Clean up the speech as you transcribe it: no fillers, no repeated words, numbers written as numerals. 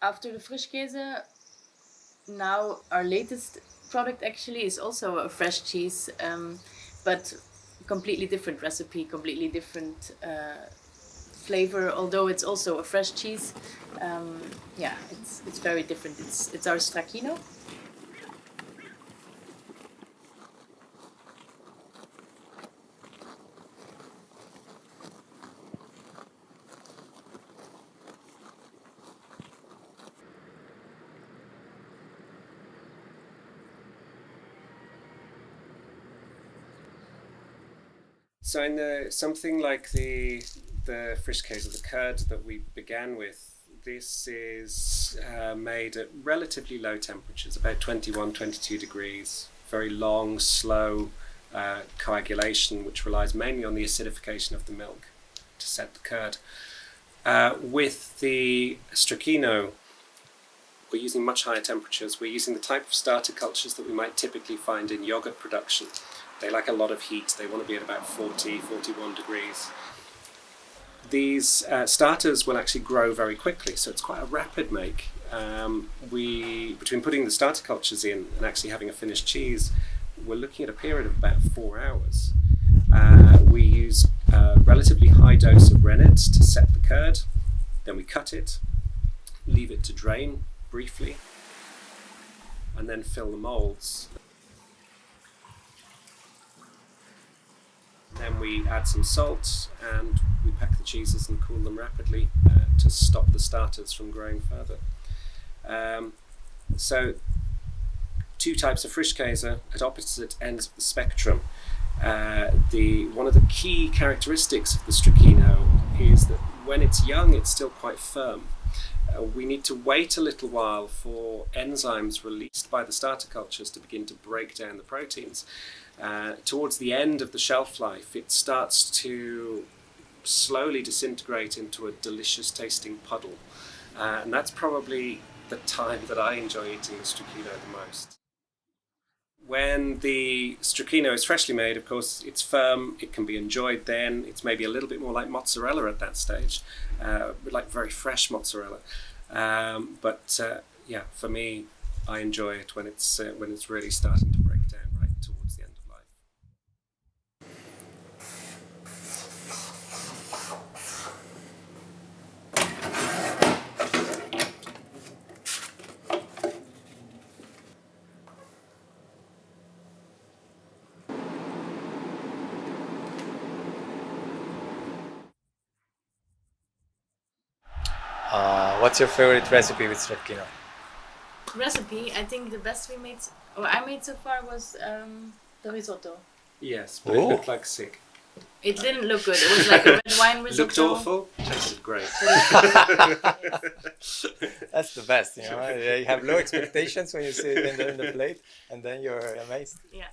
After the Frischkäse, now our latest product actually is also a fresh cheese, but completely different recipe, completely different flavor. Although it's also a fresh cheese, yeah, it's very different. It's our Stracchino. So in something like the Frischkäse, the curd that we began with, this is made at relatively low temperatures, about 21, 22 degrees. Very long, slow coagulation, which relies mainly on the acidification of the milk to set the curd. With the Stracchino, we're using much higher temperatures. We're using the type of starter cultures that we might typically find in yogurt production. They like a lot of heat. They want to be at about 40, 41 degrees. These starters will actually grow very quickly, so it's quite a rapid make. Between putting the starter cultures in and actually having a finished cheese, we're looking at a period of about 4 hours. We use a relatively high dose of rennet to set the curd, then we cut it, leave it to drain briefly, and then fill the molds. Then we add some salt and we pack the cheeses and cool them rapidly to stop the starters from growing further. So, two types of Frischkäse at opposite ends of the spectrum. One of the key characteristics of the Stracchino is that when it's young, it's still quite firm. We need to wait a little while for enzymes released by the starter cultures to begin to break down the proteins. Towards the end of the shelf life, it starts to slowly disintegrate into a delicious tasting puddle. And that's probably the time that I enjoy eating the Stracchino the most. When the Stracchino is freshly made, of course, it's firm, it can be enjoyed then. It's maybe a little bit more like mozzarella at that stage, like very fresh mozzarella. Yeah, for me, I enjoy it when it's really starting to break down right towards the end of life. What's your favorite recipe with Stracchino? Recipe, I think the best I made so far was the risotto. Yes, but it looked like sick. It didn't look good. It was like a red wine risotto. Looked awful, tasted great. That's the best, you know. You have low expectations when you see it in the plate, and then you're amazed. Yeah.